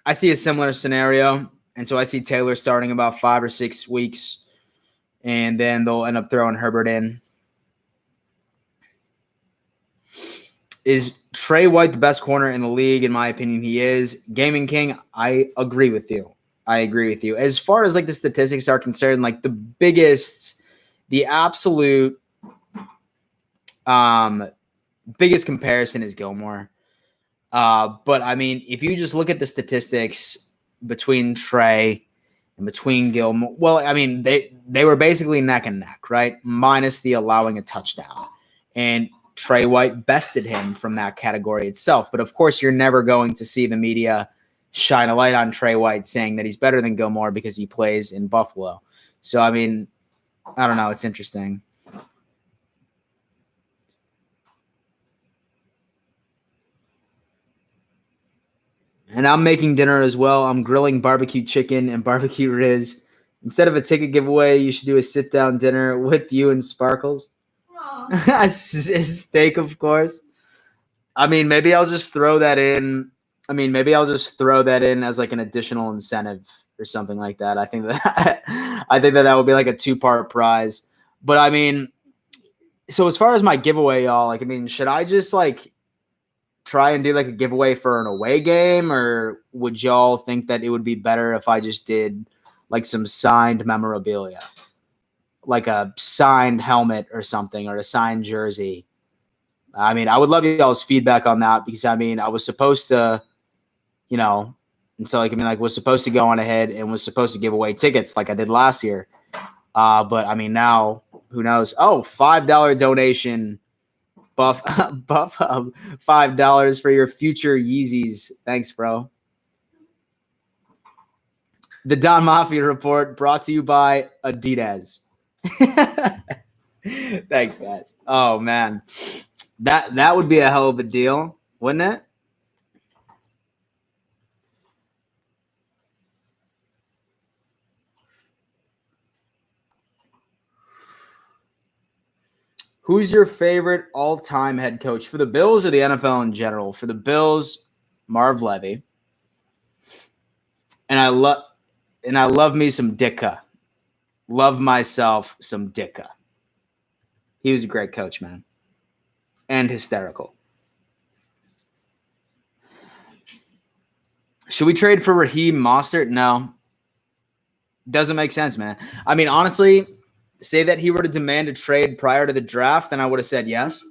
I see a similar scenario, and so I see Taylor starting about 5 or 6 weeks, and then they'll end up throwing Herbert in. Is Trey White the best corner in the league? In my opinion, he is. Gaming King, I agree with you. As far as like the statistics are concerned, like the absolute biggest comparison is Gilmore. But I mean, if you just look at the statistics between Trey and between Gilmore, well, I mean, they were basically neck and neck, right? Minus the allowing a touchdown. And Trey White bested him from that category itself. But of course, you're never going to see the media shine a light on Trey White saying that he's better than Gilmore because he plays in Buffalo. So, I mean, I don't know. It's interesting. And I'm making dinner as well. I'm grilling barbecue chicken and barbecue ribs. Instead of a ticket giveaway, you should do a sit-down dinner with you and Sparkles. A steak, of course. I mean, maybe I'll just throw that in. As like an additional incentive or something like that. I think that would be like a 2-part prize. But I mean, so as far as my giveaway, y'all, like, I mean, should I just like try and do like a giveaway for an away game, or would y'all think that it would be better if I just did like some signed memorabilia? Like a signed helmet or something, or a signed jersey. I mean, I would love y'all's feedback on that because I mean, I was supposed to, and so like, I mean, like was supposed to go on ahead and was supposed to give away tickets like I did last year. But I mean, now who knows? Oh, $5 donation, Buff $5 for your future Yeezys. Thanks, bro. The Don Mafia Report brought to you by Adidas. Thanks, guys. Oh man, that would be a hell of a deal, wouldn't it? Who's your favorite all-time head coach for the Bills or the NFL in general? For the Bills, Marv Levy, and I love me some Ditka. Love myself some Ditka. He was a great coach, man, and hysterical. Should we trade for Raheem Mostert? No. Doesn't make sense, man. I mean, honestly, say that he were to demand a trade prior to the draft, then I would have said yes.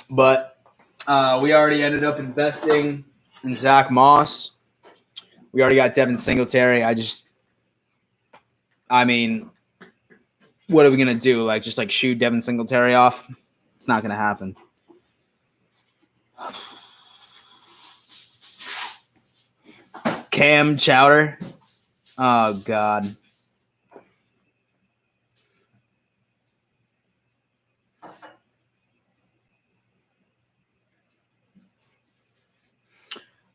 But we already ended up investing in Zach Moss. We already got Devin Singletary. I mean, what are we going to do? Just shoot Devin Singletary off? It's not going to happen. Cam Chowder. Oh, God.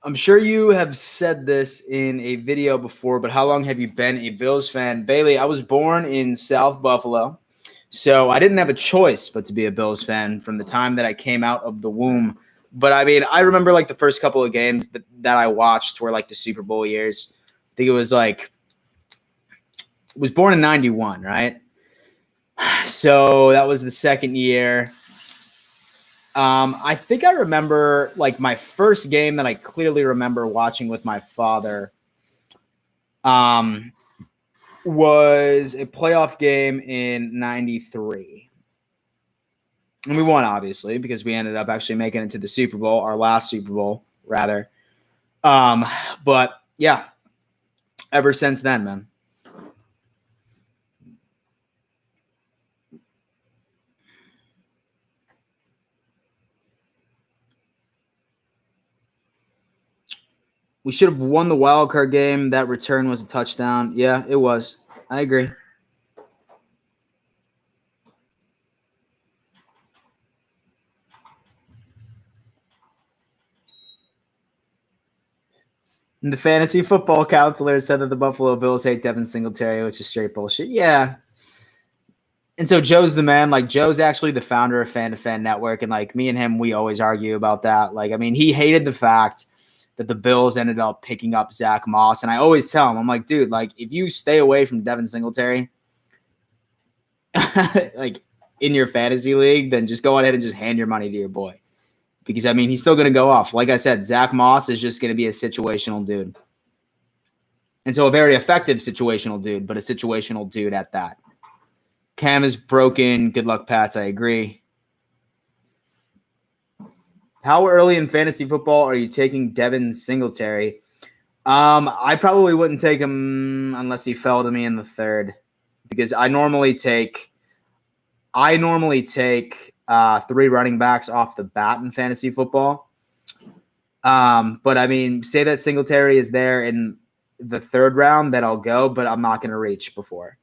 I'm sure you have said this in a video before, but how long have you been a Bills fan? Bailey, I was born in South Buffalo, so I didn't have a choice but to be a Bills fan from the time that I came out of the womb. But, I mean, I remember, the first couple of games that I watched were, the Super Bowl years. I think it was, was born in 91, right? So that was the second year. I think I remember my first game that I clearly remember watching with my father was a playoff game in 93. And we won, obviously, because we ended up actually making it to the Super Bowl, our last Super Bowl, rather. But, yeah, ever since then, man. We should have won the wild card game. That return was a touchdown. Yeah, it was. I agree. And the fantasy football counselor said that the Buffalo Bills hate Devin Singletary, which is straight bullshit. Yeah. And so Joe's the man. Joe's actually the founder of Fan to Fan Network. And me and him, we always argue about that. He hated the fact that the Bills ended up picking up Zach Moss. And I always tell him, I'm like, dude, if you stay away from Devin Singletary, in your fantasy league, then just go ahead and just hand your money to your boy. Because, I mean, he's still going to go off. Like I said, Zach Moss is just going to be a situational dude. And so a very effective situational dude, but a situational dude at that. Cam is broken. Good luck, Pats. I agree. How early in fantasy football are you taking Devin Singletary? I probably wouldn't take him unless he fell to me in the third. Because I normally take 3 running backs off the bat in fantasy football. But I mean, say that Singletary is there in the third round, then I'll go, but I'm not going to reach before.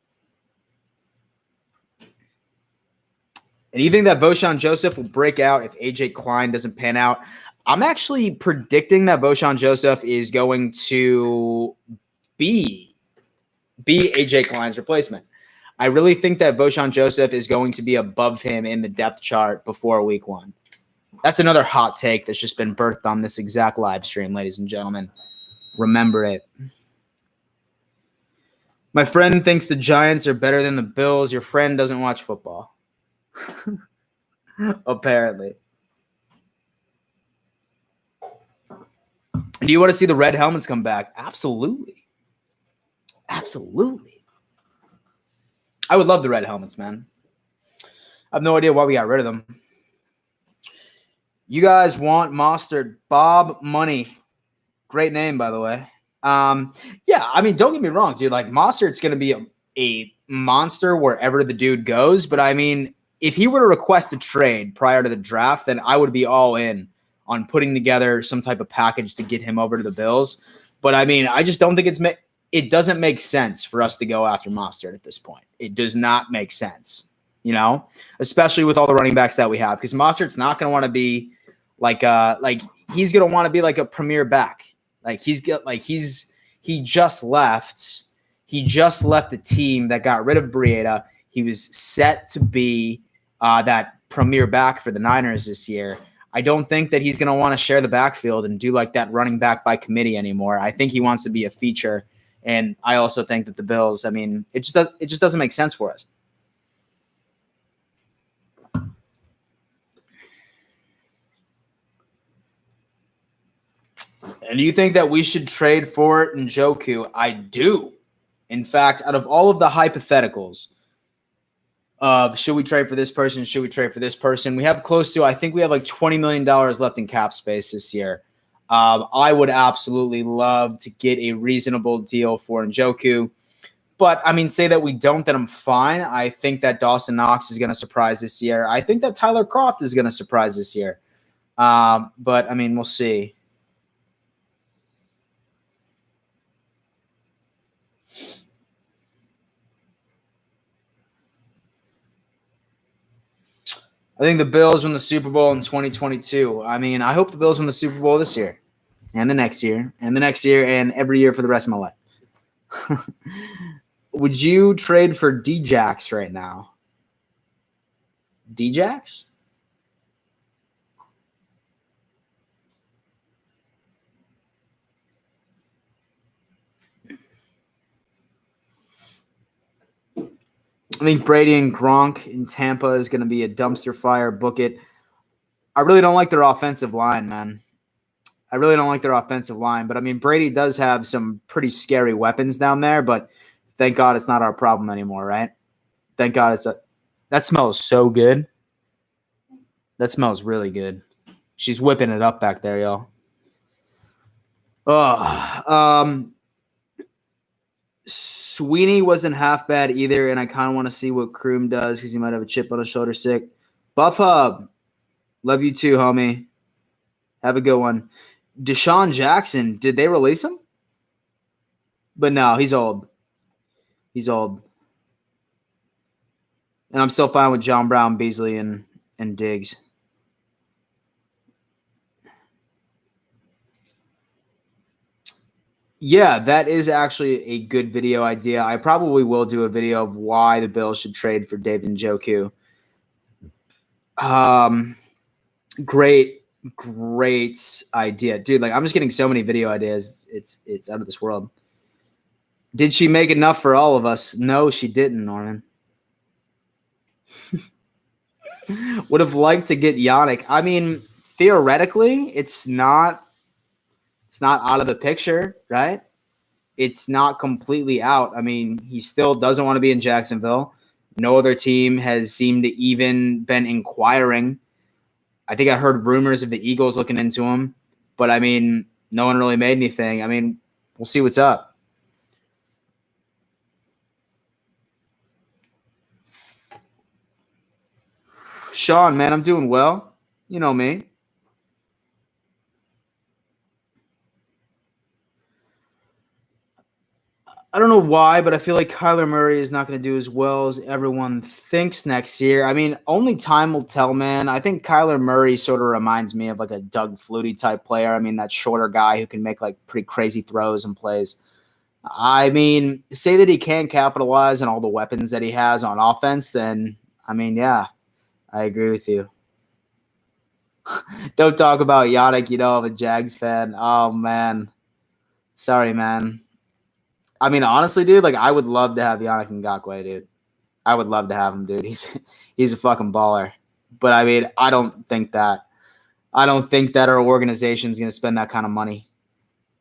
And you think that Voshon Joseph will break out if AJ Klein doesn't pan out? I'm actually predicting that Voshon Joseph is going to be AJ Klein's replacement. I really think that Voshon Joseph is going to be above him in the depth chart before week 1. That's another hot take that's just been birthed on this exact live stream, ladies and gentlemen. Remember it. My friend thinks the Giants are better than the Bills. Your friend doesn't watch football. Apparently. Do you want to see the red helmets come back? Absolutely. Absolutely. I would love the red helmets, man. I have no idea why we got rid of them. You guys want Mostert. Bob Money. Great name, by the way. Yeah, I mean, don't get me wrong, dude. Mostert's going to be a monster wherever the dude goes. But, I mean, if he were to request a trade prior to the draft, then I would be all in on putting together some type of package to get him over to the Bills. But, I mean, I just don't think it's it doesn't make sense for us to go after Mostert at this point. It does not make sense, you know, especially with all the running backs that we have, because Mostert's not going to want to be like he's going to want to be like a premier back. He just left. He just left a team that got rid of Breida. He was set to be that premier back for the Niners this year. I don't think that he's going to want to share the backfield and do like that running back by committee anymore. I think he wants to be a feature. And I also think that the Bills, I mean, it just doesn't make sense for us. And do you think that we should trade for Njoku? I do. In fact, out of all of the hypotheticals of should we trade for this person, should we trade for this person, we have close to, I think we have like $20 million left in cap space this year. I would absolutely love to get a reasonable deal for Njoku. But, I mean, say that we don't, then I'm fine. I think that Dawson Knox is going to surprise this year. I think that Tyler Kroft is going to surprise this year. But, I mean, we'll see. I think the Bills win the Super Bowl in 2022. I mean, I hope the Bills win the Super Bowl this year and the next year and the next year and every year for the rest of my life. Would you trade for Djax right now? Djax? I think Brady and Gronk in Tampa is going to be a dumpster fire. Book it. I really don't like their offensive line, man. I really don't like their offensive line. But, I mean, Brady does have some pretty scary weapons down there. But thank God it's not our problem anymore, right? Thank God that smells so good. That smells really good. She's whipping it up back there, y'all. Sweeney wasn't half bad either, and I kind of want to see what Kroom does because he might have a chip on his shoulder sick. Buff Hub, love you too, homie. Have a good one. Deshaun Jackson, did they release him? But no, he's old. He's old. And I'm still fine with John Brown, Beasley, and Diggs. Yeah, that is actually a good video idea. I probably will do a video of why the Bills should trade for David Njoku. Great idea. Dude, like I'm just getting so many video ideas. It's out of this world. Did she make enough for all of us? No, she didn't, Norman. Would have liked to get Yannick. I mean, theoretically, it's not out of the picture, right? It's not completely out. I mean, he still doesn't want to be in Jacksonville. No other team has seemed to even been inquiring. I think I heard rumors of the Eagles looking into him, but I mean, no one really made anything. I mean, we'll see what's up. Sean, man, I'm doing well. You know me. I don't know why, but I feel like Kyler Murray is not going to do as well as everyone thinks next year. I mean, only time will tell, man. I think Kyler Murray sort of reminds me of like a Doug Flutie type player. I mean, that shorter guy who can make like pretty crazy throws and plays. I mean, say that he can capitalize on all the weapons that he has on offense, then, I mean, yeah, I agree with you. Don't talk about Yannick, you know, I'm a Jags fan. Oh, man. Sorry, man. I mean, honestly, dude, like I would love to have Yannick Ngakoue, dude. I would love to have him, dude. He's a fucking baller. But I mean, I don't think that our organization is going to spend that kind of money.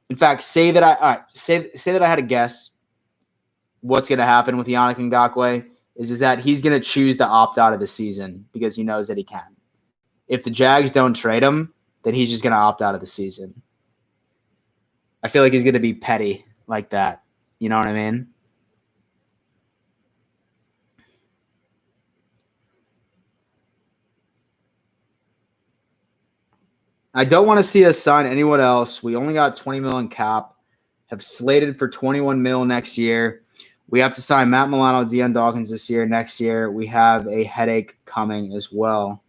In fact, say that I had a guess. What's going to happen with Yannick Ngakoue is that he's going to choose to opt out of the season because he knows that he can. If the Jags don't trade him, then he's just going to opt out of the season. I feel like he's going to be petty like that. You know what I mean? I don't want to see us sign anyone else. We only got $20 million cap. have slated for 21 mil next year. We have to sign Matt Milano, Deion Dawkins this year. Next year, we have a headache coming as well.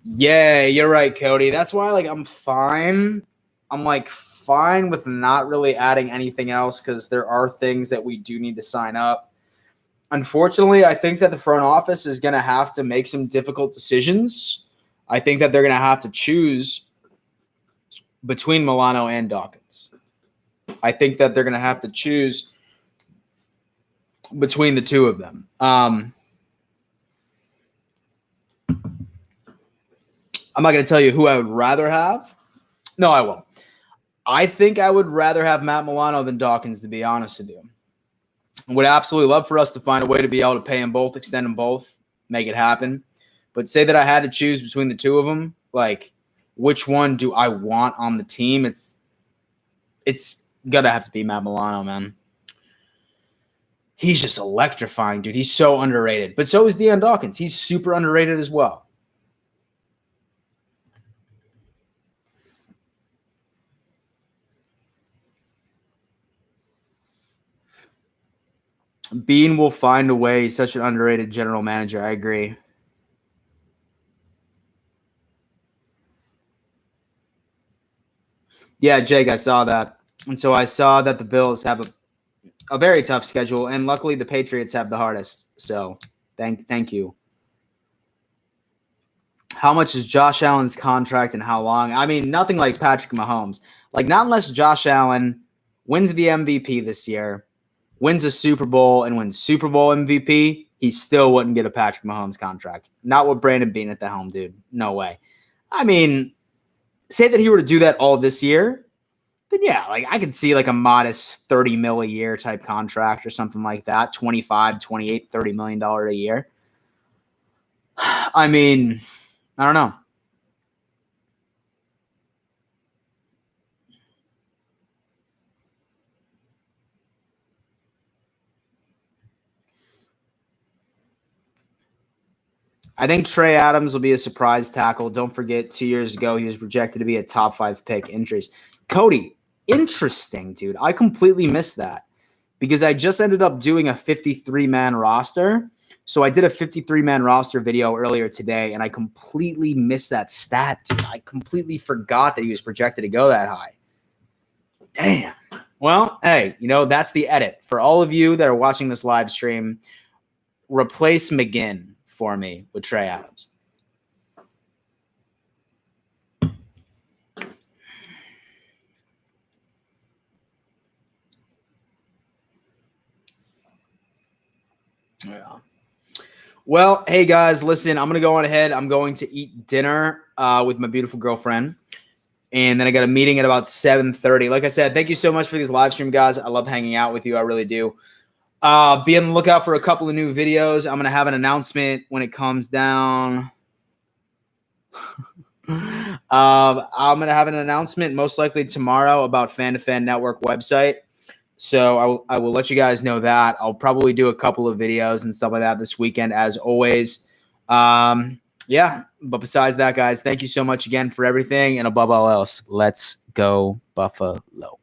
Yeah, you're right, Cody. That's why, I'm fine. I'm, fine with not really adding anything else because there are things that we do need to sign up. Unfortunately, I think that the front office is going to have to make some difficult decisions. I think that they're going to have to choose between Milano and Dawkins. I think that they're going to have to choose between the two of them. I'm not going to tell you who I would rather have. No, I will. I think I would rather have Matt Milano than Dawkins, to be honest with you. Would absolutely love for us to find a way to be able to pay them both, extend them both, make it happen. But say that I had to choose between the two of them, which one do I want on the team? It's going to have to be Matt Milano, man. He's just electrifying, dude. He's so underrated. But so is Deion Dawkins. He's super underrated as well. Bean will find a way. He's such an underrated general manager. I agree. Yeah, Jake, I saw that. And so I saw that the Bills have a very tough schedule, and luckily the Patriots have the hardest. So thank you. How much is Josh Allen's contract and how long? I mean, nothing like Patrick Mahomes. Not unless Josh Allen wins the MVP this year, wins a Super Bowl, and wins Super Bowl MVP, he still wouldn't get a Patrick Mahomes contract. Not with Brandon Bean at the helm, dude. No way. I mean, say that he were to do that all this year, then yeah, I could see a modest 30 mil a year type contract or something like that, 25, 28, $30 million a year. I mean, I don't know. I think Trey Adams will be a surprise tackle. Don't forget, 2 years ago, he was projected to be a top 5 pick. Injuries. Cody, interesting, dude. I completely missed that because I just ended up doing a 53-man roster. So I did a 53-man roster video earlier today, and I completely missed that stat, dude. I completely forgot that he was projected to go that high. Damn. Well, hey, that's the edit. For all of you that are watching this live stream, replace McGinn for me with Trey Adams. Yeah. Well, hey guys, listen, I'm going to go on ahead. I'm going to eat dinner with my beautiful girlfriend. And then I got a meeting at about 7:30. Like I said, thank you so much for these live stream, guys. I love hanging out with you. I really do. Be on the lookout for a couple of new videos. I'm going to have an announcement when it comes down. I'm going to have an announcement most likely tomorrow about Fan to Fan Network website. So I will let you guys know that. I'll probably do a couple of videos and stuff like that this weekend, as always. Yeah, but besides that, guys, thank you so much again for everything. And above all else, let's go Buffalo.